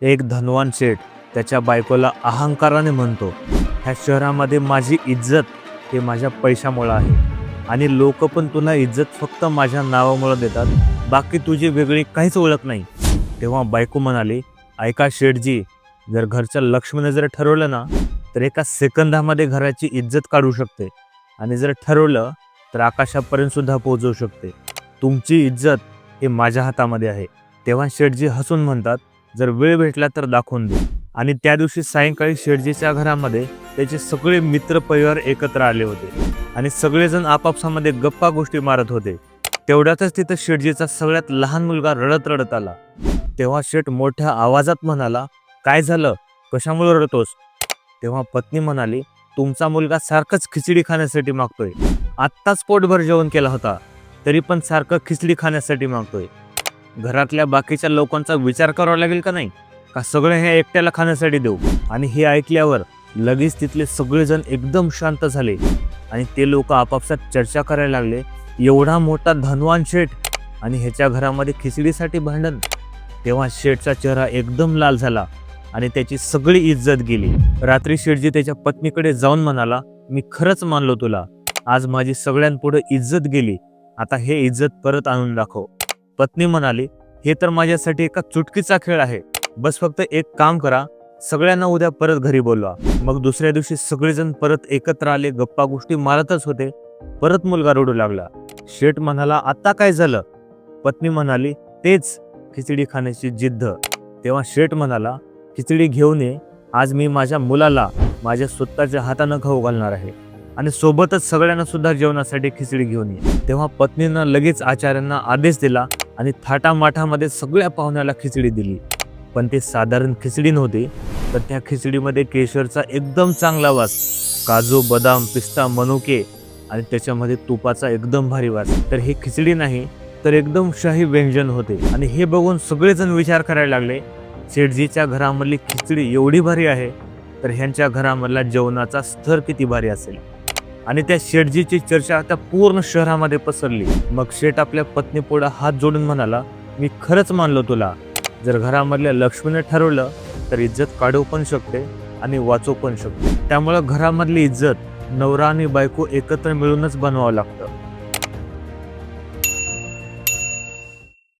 एक धनवान शेठ त्याच्या बायकोला अहंकाराने म्हणतो, ह्या शहरामध्ये माझी इज्जत हे माझ्या पैशामुळे आहे आणि लोक पण तुला इज्जत फक्त माझ्या नावामुळे देतात, बाकी तुझी वेगळी काहीच ओळख नाही. तेव्हा बायको म्हणाली, ऐका शेठजी, जर घरच्या लक्ष्मीने जर ठरवलं ना तर एका सेकंदामध्ये घराची इज्जत काढू शकते आणि जर ठरवलं तर आकाशापर्यंत सुद्धा पोहोचवू शकते. तुमची इज्जत हे माझ्या हातामध्ये आहे. तेव्हा शेठजी हसून म्हणतात, जर वेळ भेटला तर दाखवून दे. आणि त्या दिवशी सायंकाळी शेठजीच्या घरामध्ये त्याचे सगळे मित्र परिवार एकत्र आले होते आणि सगळेजण आपापसामध्ये गप्पा गोष्टी मारत होते. तेवढ्यातच तिथं शेठजीचा सगळ्यात लहान मुलगा रडत रडत आला. तेव्हा शेठ मोठ्या आवाजात म्हणाला, काय झालं, कशामुळे रडतोस? तेव्हा पत्नी म्हणाली, तुमचा मुलगा सारखंच खिचडी खाण्यासाठी मागतोय. आत्ताच पोटभर जेवण केला होता तरी पण सारखं खिचडी खाण्यासाठी मागतोय. घरातल्या बाकीच्या लोकांचा विचार करावा लागेल का नाही, का सगळे हे एकट्याला खाण्यासाठी देऊ? आणि हे ऐकल्यावर लगेच तिथले सगळेजण एकदम शांत झाले आणि ते लोक आपापसात चर्चा करायला लागले, एवढा मोठा धनवान शेठ आणि ह्याच्या घरामध्ये खिचडीसाठी भांडण. तेव्हा शेठचा चेहरा एकदम लाल झाला आणि त्याची सगळी इज्जत गेली. रात्री शेठजी त्याच्या पत्नीकडे जाऊन म्हणाला, मी खरंच मानलो तुला, आज माझी सगळ्यांपुढे इज्जत गेली, आता हे इज्जत परत आणून दाखव. पत्नी म्हणाली, हे तर माझ्यासाठी एका चुटकीचा खेळ आहे, बस फक्त एक काम करा, सगळ्यांना उद्या परत घरी बोलवा. मग दुसऱ्या दिवशी सगळेजण परत एकत्र आले, गप्पा गोष्टी मारतच होते. परत मुलगा रडू लागला. शेठ म्हणाला, आता काय झालं? पत्नी म्हणाली, तेच खिचडी खाण्याची जिद्द. तेव्हा शेठ म्हणाला, खिचडी घेऊन ये, आज मी माझ्या मुलाला माझ्या स्वतःच्या हातानं खाऊ घालणार आहे आणि सोबतच सगळ्यांना सुद्धा जेवणासाठी खिचडी घेऊन ये. तेव्हा पत्नीनं लगेच आचार्यांना आदेश दिला आणि थाटामाठामध्ये सगळ्या पाहुण्याला खिचडी दिली. पण ते साधारण खिचडी नव्हती, तर त्या खिचडीमध्ये केशरचा एकदम चांगला वास, काजू, बदाम, पिस्ता, मनुके आणि त्याच्यामध्ये तुपाचा एकदम भारी वास. तर हे खिचडी नाही तर एकदम शाही व्यंजन होते. आणि हे बघून सगळेजण विचार करायला लागले, शेठजीच्या घरामधली खिचडी एवढी भारी आहे तर ह्यांच्या घरामधला जेवणाचा स्तर किती भारी असेल. आणि त्या शेठजीची चर्चा आता पूर्ण शहरामध्ये पसरली. मग शेठ आपल्या पत्नीपुढे हात जोडून म्हणाला, मी खरंच मानलो तुला, जर घरामधल्या लक्ष्मीने ठरवलं तर इज्जत काढू पण शकते आणि वाचवू पण शकते. त्यामुळे घरामधली इज्जत नवरा आणि बायको एकत्र मिळूनच बनवावं लागतं.